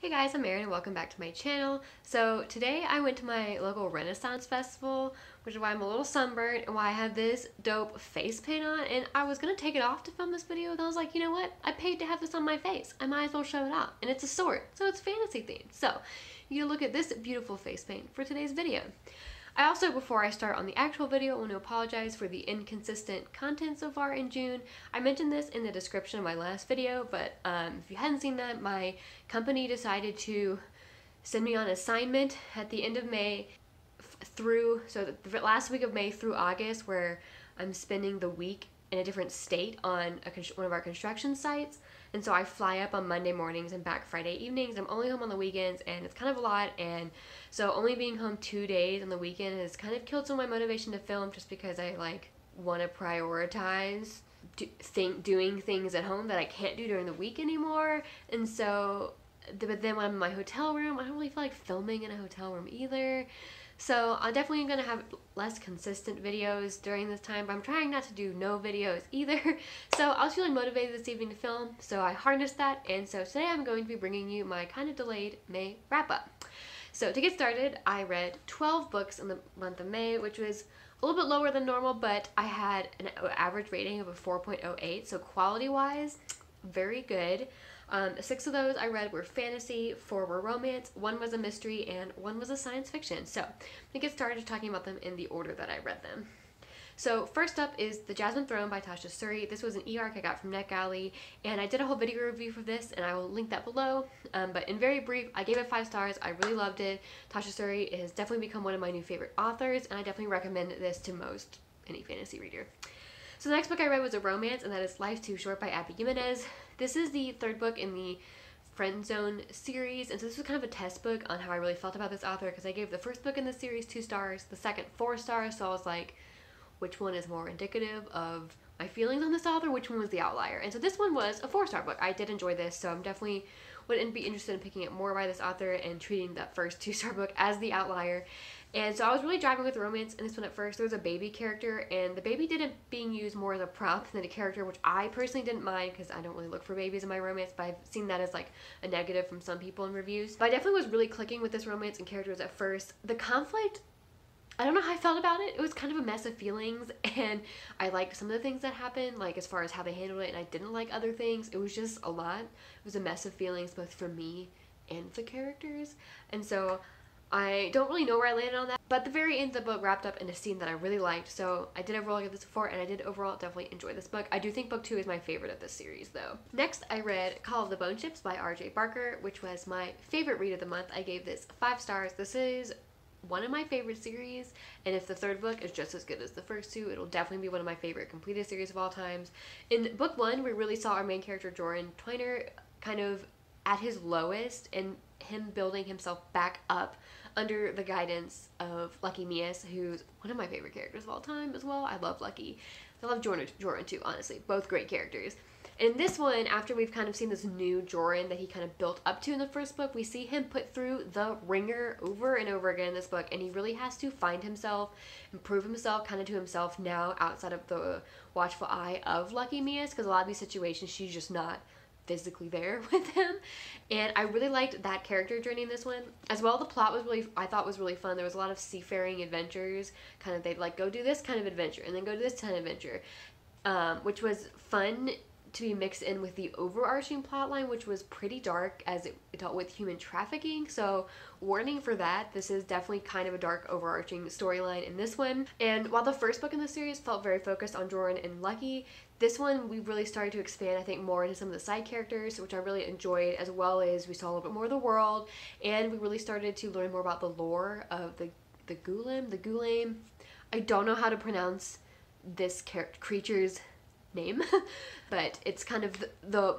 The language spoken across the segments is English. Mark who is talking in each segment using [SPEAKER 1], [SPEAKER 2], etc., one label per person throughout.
[SPEAKER 1] Hey guys, I'm Erin and welcome back to my channel. So today I went to my local Renaissance festival, which is why I'm a little sunburned and why I have this dope face paint on, and I was gonna take it off to film this video and I was like, you know what? I paid to have this on my face. I might as well show it off. And it's a sword, so it's fantasy themed. So you can look at this beautiful face paint for today's video. I also, before I start on the actual video, want to apologize for the inconsistent content so far in June. I mentioned this in the description of my last video, but if you hadn't seen that, my company decided to send me on assignment at the end of May so the last week of May through August, where I'm spending the week in a different state on one of our construction sites. And so I fly up on Monday mornings and back Friday evenings. I'm only home on the weekends, and it's kind of a lot. And so only being home 2 days on the weekend has kind of killed some of my motivation to film, just because I want to prioritize doing things at home that I can't do during the week anymore. And so, but then when I'm in my hotel room, I don't really feel like filming in a hotel room either. So I'm definitely going to have less consistent videos during this time, but I'm trying not to do no videos either. So I was feeling motivated this evening to film, so I harnessed that, and so today I'm going to be bringing you my kind of delayed May wrap-up. So to get started, I read 12 books in the month of May, which was a little bit lower than normal, but I had an average rating of a 4.08, so quality-wise, very good. 6 of those I read were fantasy, 4 were romance, 1 was a mystery, and 1 was a science fiction. So I'm gonna get started talking about them in the order that I read them. So first up is The Jasmine Throne by Tasha Suri. This was an e-arc I got from NetGalley, and I did a whole video review for this, and I will link that below. But in very brief, I gave it 5 stars. I really loved it. Tasha Suri has definitely become one of my new favorite authors, and I definitely recommend this to any fantasy reader. So the next book I read was a romance, and that is Life's Too Short by Jimenez. This is the 3rd book in the Friend Zone series, and so this was kind of a test book on how I really felt about this author, because I gave the 1st book in the series 2 stars, the 2nd 4 stars, so I was like, which one is more indicative of my feelings on this author, which one was the outlier? And so this one was a 4-star book. I did enjoy this, so I'm definitely would be interested in picking up more by this author and treating that first 2-star book as the outlier. And so I was really driving with the romance in this one at first. There was a baby character, and the baby being used more as a prop than a character, which I personally didn't mind because I don't really look for babies in my romance, but I've seen that as like a negative from some people in reviews. But I definitely was really clicking with this romance and characters at first. The conflict, I don't know how I felt about it. It was kind of a mess of feelings, and I liked some of the things that happened, like as far as how they handled it, and I didn't like other things. It was just a lot. It was a mess of feelings both for me and the characters, and so I don't really know where I landed on that, but the very end of the book wrapped up in a scene that I really liked, so I did overall give this a 4, and I did overall definitely enjoy this book. I do think book 2 is my favorite of this series, though. Next, I read Call of the Bone Ships by R.J. Barker, which was my favorite read of the month. I gave this 5 stars. This is one of my favorite series, and if the 3rd book is just as good as the first 2, it'll definitely be one of my favorite completed series of all times. In book 1, we really saw our main character Joran Toyner kind of at his lowest, and him building himself back up under the guidance of Lucky Mies, who's one of my favorite characters of all time as well. I love Lucky. I love Joran too, honestly. Both great characters. And in this one, after we've kind of seen this new Joran that he kind of built up to in the 1st book, we see him put through the ringer over and over again in this book, and he really has to find himself and prove himself kind of to himself now outside of the watchful eye of Lucky Mies, because a lot of these situations she's just not physically there with him. And I really liked that character journey in this one as well. The plot was I thought was really fun. There was a lot of seafaring adventures, kind of they'd like go do this kind of adventure and then go to this kind of adventure, which was fun to be mixed in with the overarching plot line, which was pretty dark as it dealt with human trafficking. So warning for that, this is definitely kind of a dark overarching storyline in this one. And while the 1st book in the series felt very focused on Joran and Lucky, this one we really started to expand, I think, more into some of the side characters, which I really enjoyed, as well as we saw a little bit more of the world, and we really started to learn more about the lore of the Gulame. I don't know how to pronounce this creature's name, but it's kind of the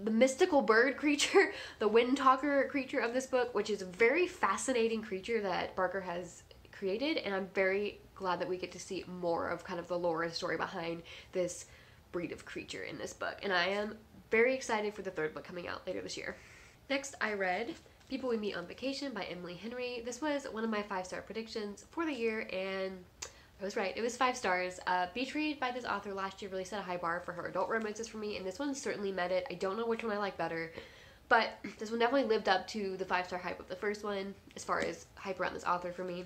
[SPEAKER 1] mystical bird creature, the wind talker creature of this book, which is a very fascinating creature that Barker has created, and I'm very glad that we get to see more of kind of the lore and story behind this breed of creature in this book, and I am very excited for the 3rd book coming out later this year. Next, I read People We Meet on Vacation by Emily Henry. This was one of my 5-star predictions for the year, and I was right. It was 5 stars. Beach read by this author last year really set a high bar for her adult romances for me, and this one certainly met it. I don't know which one I like better, But this one definitely lived up to the 5-star hype of the first one, as far as hype around this author for me.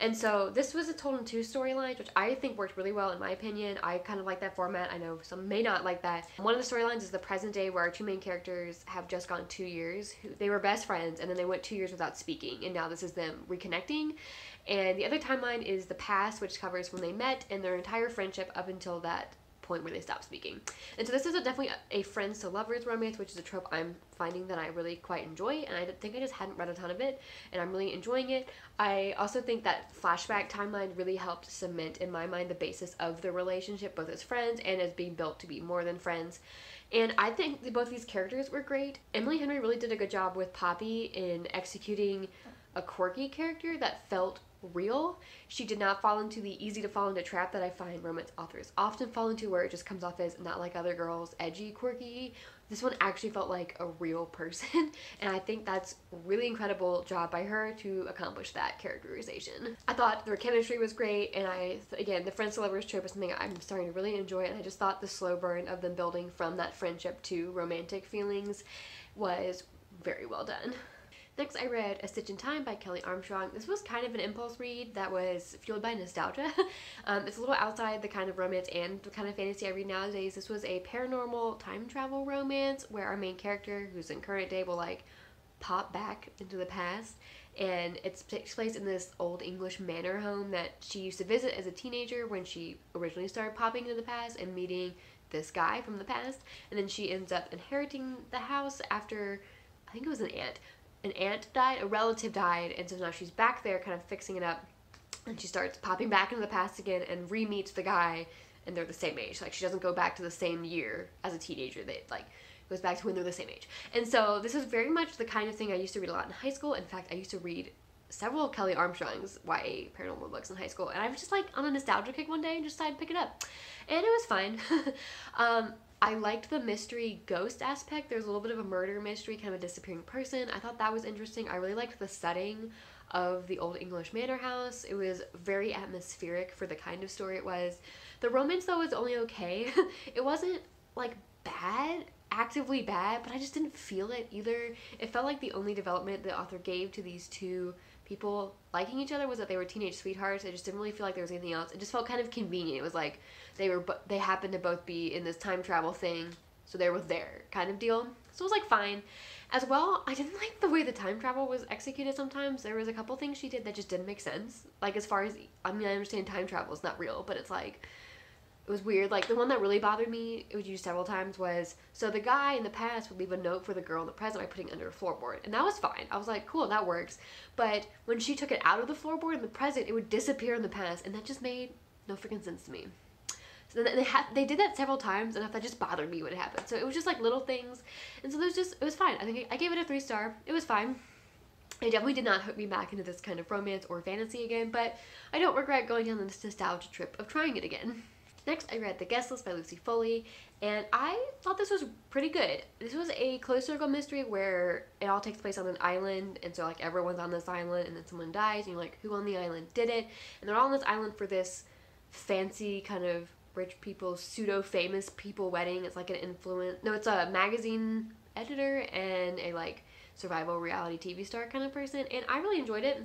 [SPEAKER 1] And so this was told in 2 storylines, which I think worked really well in my opinion. I kind of like that format. I know some may not like that. One of the storylines is the present day, where our 2 main characters have just gone 2 years. They were best friends, and then they went 2 years without speaking, and now this is them reconnecting. And the other timeline is the past, which covers when they met and their entire friendship up until that point where they stop speaking. And so this is definitely a friends to lovers romance, which is a trope I'm finding that I really quite enjoy, and I think I just hadn't read a ton of it, and I'm really enjoying it. I also think that flashback timeline really helped cement in my mind the basis of the relationship, both as friends and as being built to be more than friends. And I think that both these characters were great. Emily Henry really did a good job with Poppy in executing a quirky character that felt real. She did not fall into the easy to fall into trap that I find romance authors often fall into, where it just comes off as not like other girls, edgy, quirky. This one actually felt like a real person, and I think that's a really incredible job by her to accomplish that characterization. I thought their chemistry was great, and again, the friends to lovers trope is something I'm starting to really enjoy, and I just thought the slow burn of them building from that friendship to romantic feelings was very well done. Next, I read A Stitch in Time by Kelley Armstrong. This was kind of an impulse read that was fueled by nostalgia. It's a little outside the kind of romance and the kind of fantasy I read nowadays. This was a paranormal time travel romance where our main character, who's in current day, will like pop back into the past. And it takes place in this old English manor home that she used to visit as a teenager when she originally started popping into the past and meeting this guy from the past. And then she ends up inheriting the house after, I think it was an aunt. An aunt died, a relative died, and so now she's back there kind of fixing it up, and she starts popping back into the past again and re-meets the guy, and they're the same age. Like, she doesn't go back to the same year as a teenager. They like goes back to when they're the same age. And so this is very much the kind of thing I used to read a lot in high school. In fact, I used to read several of Kelley Armstrong's YA paranormal books in high school, and I was just like on a nostalgia kick one day and just decided to pick it up, and it was fine. I liked the mystery ghost aspect. There's a little bit of a murder mystery, kind of a disappearing person. I thought that was interesting. I really liked the setting of the old English manor house. It was very atmospheric for the kind of story it was. The romance, though, was only okay. It wasn't like bad, actively bad, but I just didn't feel it either. It felt like the only development the author gave to these 2 people liking each other was that they were teenage sweethearts. I just didn't really feel like there was anything else. It just felt kind of convenient. It was like they happened to both be in this time travel thing, so they were there kind of deal. So it was like fine. As well, I didn't like the way the time travel was executed sometimes. There was a couple things she did that just didn't make sense. Like, as far as, I mean, I understand time travel is not real, but it's like, it was weird. Like, the one that really bothered me, it was used several times, was, so the guy in the past would leave a note for the girl in the present by putting it under a floorboard. And that was fine. I was like, cool, that works. But when she took it out of the floorboard in the present, it would disappear in the past. And that just made no freaking sense to me. So they did that several times, and that just bothered me when it happened. So it was just like little things. And so it was fine. I think I gave it a 3-star. It was fine. It definitely did not hook me back into this kind of romance or fantasy again, but I don't regret going on this nostalgia trip of trying it again. Next, I read The Guest List by Lucy Foley, and I thought this was pretty good. This was a closed circle mystery where it all takes place on an island, and so like everyone's on this island, and then someone dies, and you're like, who on the island did it? And they're all on this island for this fancy kind of rich people, pseudo-famous people wedding. It's like it's a magazine editor and a like survival reality TV star kind of person, and I really enjoyed it.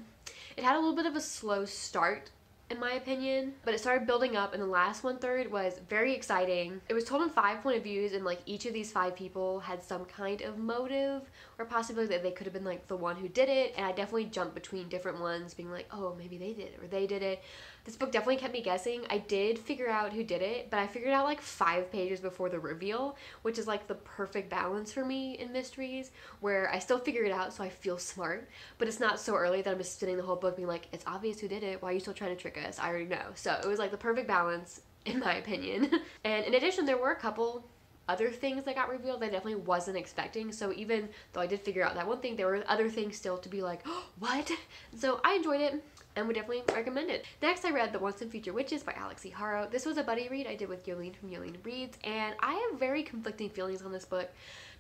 [SPEAKER 1] It had a little bit of a slow start, in my opinion, but it started building up, and the last 1/3 was very exciting. It was told in 5 point of views, and like each of these 5 people had some kind of motive or possibility that they could have been like the one who did it, and I definitely jumped between different ones, being like, oh, maybe they did it or they did it. This book definitely kept me guessing. I did figure out who did it, but I figured out like 5 pages before the reveal, which is like the perfect balance for me in mysteries, where I still figure it out so I feel smart, but it's not so early that I'm just spending the whole book being like, it's obvious who did it, why are you still trying to trick us? I already know. So it was like the perfect balance, in my opinion. And in addition, there were a couple other things that got revealed that I definitely wasn't expecting. So even though I did figure out that one thing, there were other things still to be like, oh, what? So I enjoyed it and would definitely recommend it. Next, I read The Once and Future Witches by Alix Harrow. This was a buddy read I did with Yolene from Yolene Reads, and I have very conflicting feelings on this book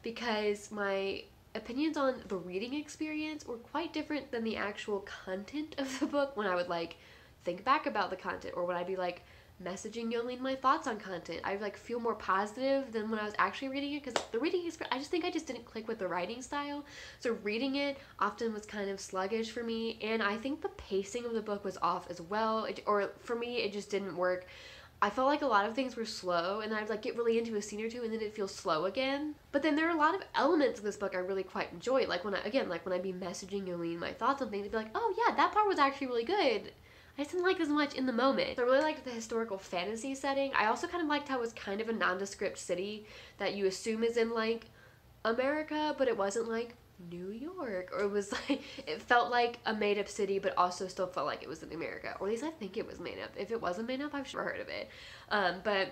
[SPEAKER 1] because my opinions on the reading experience were quite different than the actual content of the book when I would like think back about the content, or when I'd be like messaging Yolene my thoughts on content. I like feel more positive than when I was actually reading it, because the reading is, I just think I just didn't click with the writing style. So reading it often was kind of sluggish for me, and I think the pacing of the book was off as well. Or for me, it just didn't work. I felt like a lot of things were slow, and I'd like get really into a scene or two and then it'd feel slow again. But then there are a lot of elements of this book I really quite enjoy. Like when I'd be messaging Yolene my thoughts on things, I'd be like, oh yeah, that part was actually really good. I just didn't like it as much in the moment. So I really liked the historical fantasy setting. I also kind of liked how it was kind of a nondescript city that you assume is in like America, but it wasn't like New York, or it was like, it felt like a made-up city but also still felt like it was in America, or at least I think it was made up. If it wasn't made up, I've never heard of it. But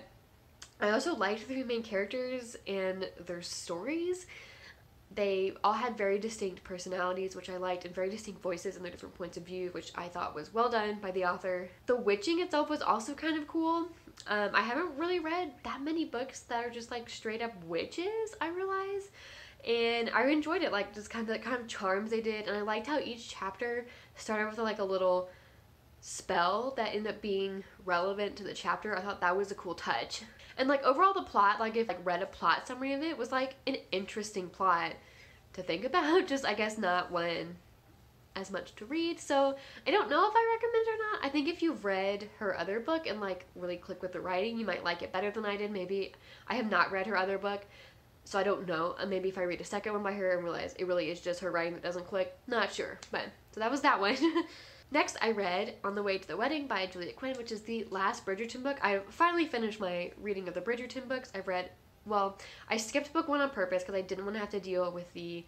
[SPEAKER 1] I also liked the three main characters and their stories. They all had very distinct personalities, which I liked, and very distinct voices and their different points of view, which I thought was well done by the author. The witching itself was also kind of cool. I haven't really read that many books that are just like straight up witches, I realize. And I enjoyed it, like just kind of the kind of charms they did, and I liked how each chapter started with like a little spell that ended up being relevant to the chapter. I thought that was a cool touch. And like overall the plot, like if I read a plot summary of it, was like an interesting plot to think about, just I guess not one as much to read. So I don't know if I recommend it or not. I think if you've read her other book and like really click with the writing, you might like it better than I did. Maybe I have not read her other book, so I don't know. Maybe if I read a second one by her and realize it really is just her writing that doesn't click, not sure. But so that was that one. Next, I read On the Way to the Wedding by Quinn, which is the last Bridgerton book. I finally finished my reading of the Bridgerton books. I've read, well, I skipped book 1 on purpose because I didn't want to have to deal with the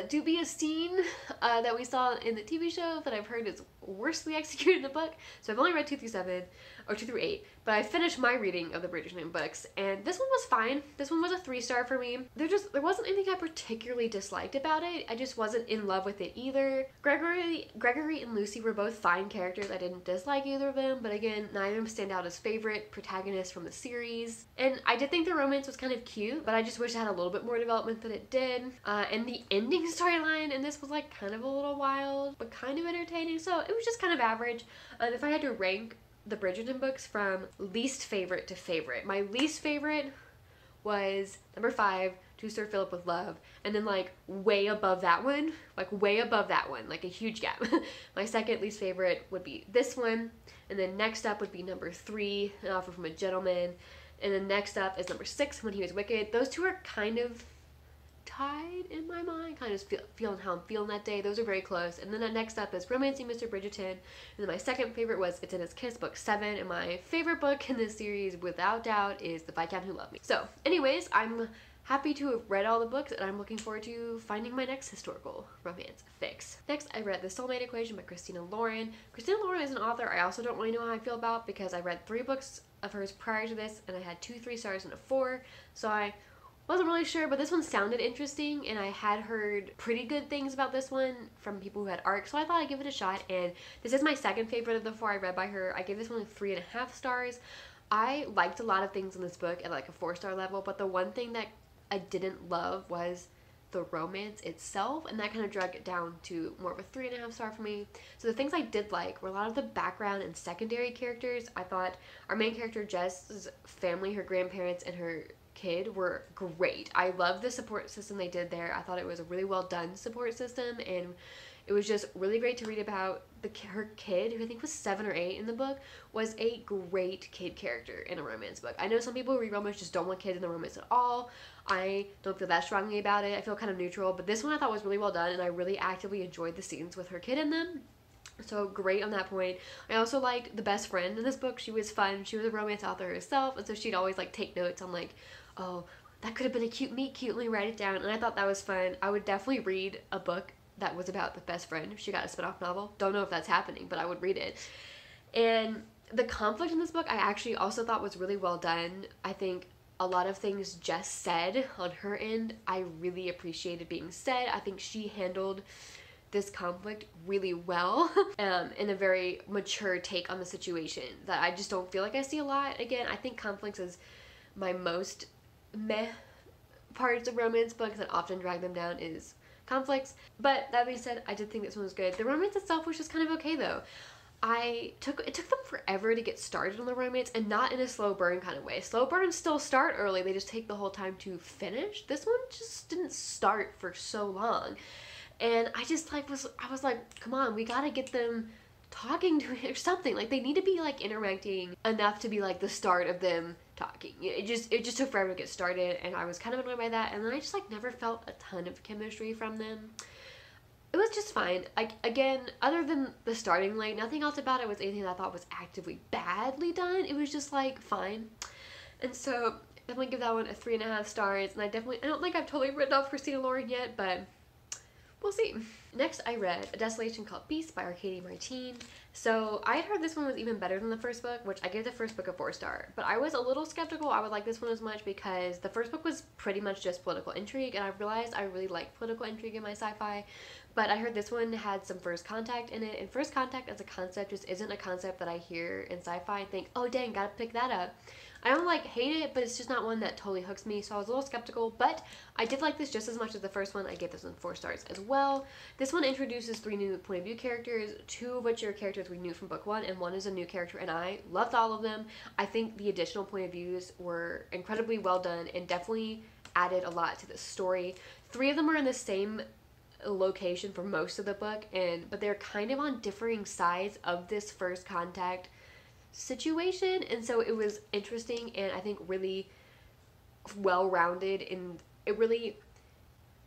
[SPEAKER 1] dubious scene that we saw in the TV show that I've heard is worstly executed in the book. So I've only read 2 through 7, or 2 through 8, but I finished my reading of the Bridgerton books, and this one was fine. This one was a 3-star for me. There wasn't anything I particularly disliked about it. I just wasn't in love with it either. Gregory and Lucy were both fine characters. I didn't dislike either of them, but again, neither of them stand out as favorite protagonists from the series. And I did think the romance was kind of cute, but I just wish it had a little bit more development than it did. And the ending storyline in this was like kind of a little wild, but kind of entertaining, so it was just kind of average. If I had to rank the Bridgerton books from least favorite to favorite, my least favorite was number 5, To Sir Philip with Love, and then like way above that one, like a huge gap. My second least favorite would be this one, and then next up would be number 3, An Offer from a Gentleman, and then next up is number 6, When He Was Wicked. Those two are kind of tied in my mind, kind of feeling how I'm feeling that day. Those are very close. And then the next up is Romancing Mr. Bridgerton, and then my second favorite was It's in His Kiss, book 7, and my favorite book in this series without doubt is The Viscount Who Loved Me. So anyways, I'm happy to have read all the books, and I'm looking forward to finding my next historical romance fix. Next, I read The Soulmate Equation by Christina Lauren. Christina Lauren is an author I also don't really know how I feel about, because I read 3 books of hers prior to this, and I had 2 3-stars and a 4, so I wasn't really sure, but this one sounded interesting, and I had heard pretty good things about this one from people who had ARC, so I thought I'd give it a shot. And this is my second favorite of the 4 I read by her. I gave this one 3.5 stars. I liked a lot of things in this book at like a 4-star level, but the one thing that I didn't love was the romance itself, and that kind of dragged it down to more of a 3.5 star for me. So the things I did like were a lot of the background and secondary characters. I thought our main character Jess's family, her grandparents, and her kid were great. I love the support system they did there. I thought it was a really well done support system, and it was just really great to read about her kid, who I think was 7 or 8 in the book, was a great kid character in a romance book. I know some people who read romance just don't want kids in the romance at all. I don't feel that strongly about it. I feel kind of neutral, but this one I thought was really well done, and I really actively enjoyed the scenes with her kid in them. So great on that point. I also liked the best friend in this book. She was fun. She was a romance author herself, and so she'd always like take notes on like, oh, that could have been a cute meet cute, let me write it down. And I thought that was fun. I would definitely read a book that was about the best friend if she got a spin-off novel. Don't know if that's happening, but I would read it. And the conflict in this book I actually also thought was really well done. I think a lot of things Jess said on her end I really appreciated being said. I think she handled this conflict really well in a very mature take on the situation that I just don't feel like I see a lot. Again, I think conflicts is my most meh parts of romance books that often drag them down is conflicts. But that being said, I did think this one was good. The romance itself was just kind of okay though. it took them forever to get started on the romance, and not in a slow burn kind of way. Slow burns still start early, they just take the whole time to finish. This one just didn't start for so long. And I just like I was like, come on, we gotta get them talking to it or something. Like, they need to be like interacting enough to be like the start of them talking. It just took forever to get started, and I was kind of annoyed by that. And then I just like never felt a ton of chemistry from them. It was just fine. Like, again, other than the starting late, nothing else about it was anything that I thought was actively badly done. It was just like fine. And so definitely give that one a 3.5 stars. And I don't think I've totally written off Christina Lauren yet, but we'll see. Next, I read A Desolation Called Beast by Arkady Martine. So I had heard this one was even better than the first book, which I gave the first book a 4-star. But I was a little skeptical I would like this one as much, because the first book was pretty much just political intrigue, and I realized I really like political intrigue in my sci-fi. But I heard this one had some first contact in it, and first contact as a concept just isn't a concept that I hear in sci-fi and think, oh dang, gotta pick that up. I don't like hate it, but it's just not one that totally hooks me, so I was a little skeptical, but I did like this just as much as the first one. I gave this one 4 stars as well. This one introduces 3 new point of view characters, 2 of which are characters we knew from book 1, and 1 is a new character, and I loved all of them. I think the additional point of views were incredibly well done and definitely added a lot to the story. 3 of them are in the same location for most of the book, but they're kind of on differing sides of this first contact situation, and so it was interesting and I think really well-rounded, and it really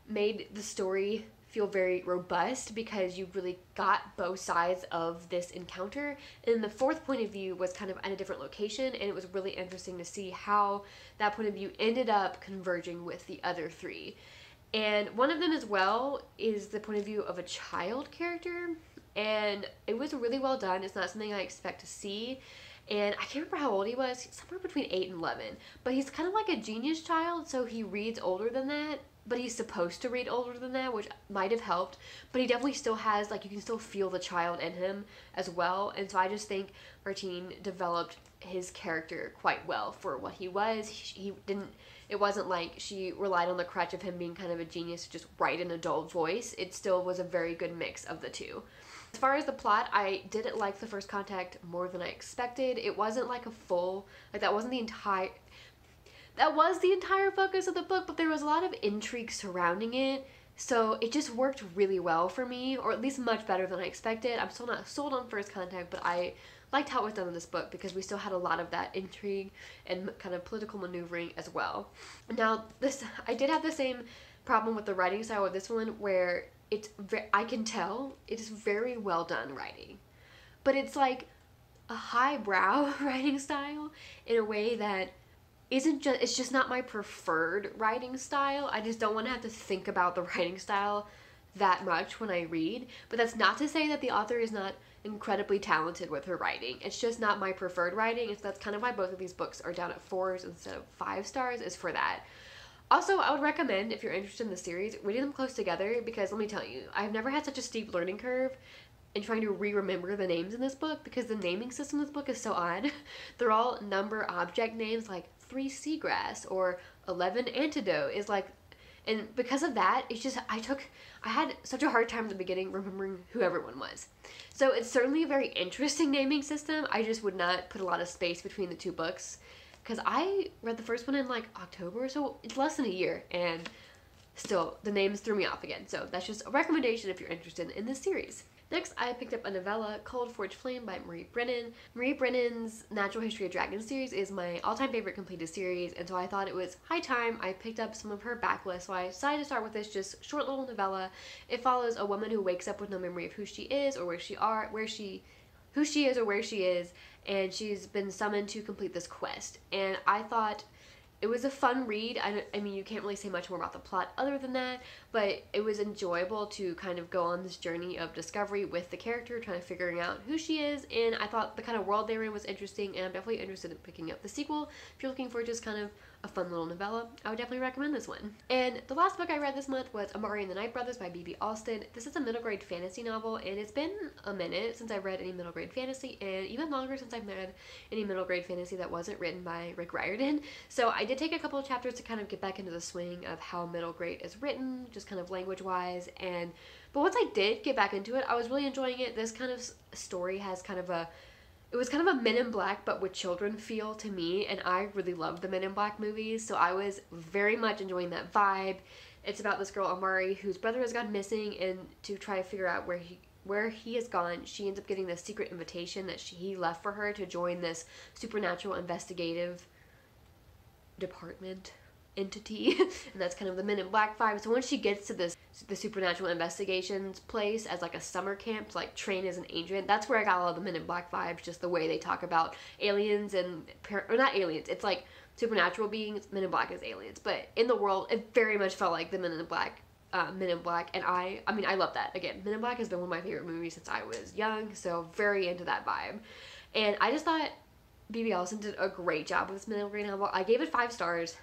[SPEAKER 1] made the story feel very robust because you really got both sides of this encounter. And the 4th point of view was kind of at a different location, and it was really interesting to see how that point of view ended up converging with the other 3. And one of them as well is the point of view of a child character, and it was really well done. It's not something I expect to see, and I can't remember how old he was, somewhere between 8 and 11, but he's kind of like a genius child, so he reads older than that, but he's supposed to read older than that, which might have helped, but he definitely still has, like, you can still feel the child in him as well. And so I just think Martine developed his character quite well for what he was. It wasn't like she relied on the crutch of him being kind of a genius to just write an adult voice. It still was a very good mix of the 2. As far as the plot, I didn't like the first contact more than I expected. It wasn't like a full, like that was the entire focus of the book, but there was a lot of intrigue surrounding it. So it just worked really well for me, or at least much better than I expected. I'm still not sold on first contact, but I liked how it was done in this book because we still had a lot of that intrigue and kind of political maneuvering as well. Now, I did have the same problem with the writing style of this one, where I can tell it is very well done writing, but it's like a highbrow writing style in a way that it's just not my preferred writing style. I just don't want to have to think about the writing style that much when I read, but that's not to say that the author is not incredibly talented with her writing. It's just not my preferred writing, and so that's kind of why both of these books are down at 4s instead of 5 stars, is for that. Also, I would recommend, if you're interested in the series, reading them close together, because let me tell you, I've never had such a steep learning curve in trying to remember the names in this book, because the naming system in this book is so odd. They're all number object names, like 3 seagrass or 11 antidote is like, and because of that, it's just, I had such a hard time at the beginning remembering who everyone was. So it's certainly a very interesting naming system. I just would not put a lot of space between the 2 books, because I read the first one in like October, so it's less than a year, and still the names threw me off again. So that's just a recommendation if you're interested in this series. Next, I picked up a novella, Cold Forge Flame by Marie Brennan. Marie Brennan's Natural History of Dragons series is my all-time favorite completed series, and so I thought it was high time I picked up some of her backlist, so I decided to start with this just short little novella. It follows a woman who wakes up with no memory of who she is or where she is, and she's been summoned to complete this quest. And I thought it was a fun read. I mean, you can't really say much more about the plot other than that, but it was enjoyable to kind of go on this journey of discovery with the character, trying to figuring out who she is, and I thought the kind of world they were in was interesting, and I'm definitely interested in picking up the sequel if you're looking for just kind of a fun little novella, I would definitely recommend this one. And the last book I read this month was Amari and the Night Brothers by B.B. Alston. This is a middle grade fantasy novel, and it's been a minute since I've read any middle grade fantasy, and even longer since I've read any middle grade fantasy that wasn't written by Rick Riordan. So I did take a couple of chapters to kind of get back into the swing of how middle grade is written, just kind of language wise, but once I did get back into it, I was really enjoying it. This kind of story has it was kind of a Men in Black but with children feel to me, and I really loved the Men in Black movies, so I was very much enjoying that vibe. It's about this girl Amari whose brother has gone missing, and to try to figure out where he has gone, she ends up getting this secret invitation that he left for her to join this supernatural investigative department entity, and that's kind of the Men in Black vibe. So once she gets to the supernatural investigations place as like a summer camp to like train as an agent, that's where I got a lot of the Men in Black vibes, just the way they talk about aliens and or not aliens, it's like supernatural beings. Men in Black is aliens, but in the world it very much felt like the Men in Black, and I mean I love that. Again, Men in Black has been one of my favorite movies since I was young, so very into that vibe. And I just thought B.B. Alston did a great job with this middle grade novel. I gave it 5 stars.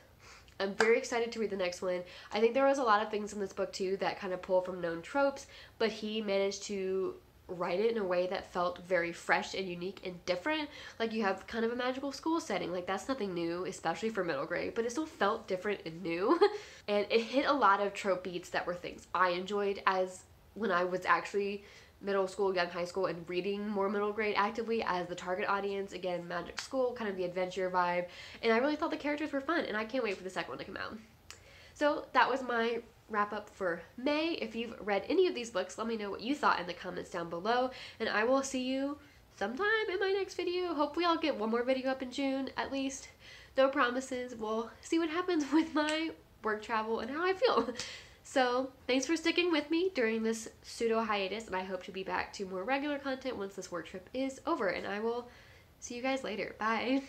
[SPEAKER 1] I'm very excited to read the next one. I think there was a lot of things in this book too that kind of pull from known tropes, but he managed to write it in a way that felt very fresh and unique and different. Like you have kind of a magical school setting, like that's nothing new, especially for middle grade, but it still felt different and new. And it hit a lot of trope beats that were things I enjoyed as when I was actually middle school, young high school, and reading more middle grade actively as the target audience. Again, magic school, kind of the adventure vibe, and I really thought the characters were fun, and I can't wait for the second one to come out. So that was my wrap up for May. If you've read any of these books, let me know what you thought in the comments down below, and I will see you sometime in my next video. Hopefully I'll get one more video up in June at least. No promises. We'll see what happens with my work travel and how I feel. So thanks for sticking with me during this pseudo hiatus, and I hope to be back to more regular content once this work trip is over, and I will see you guys later. Bye.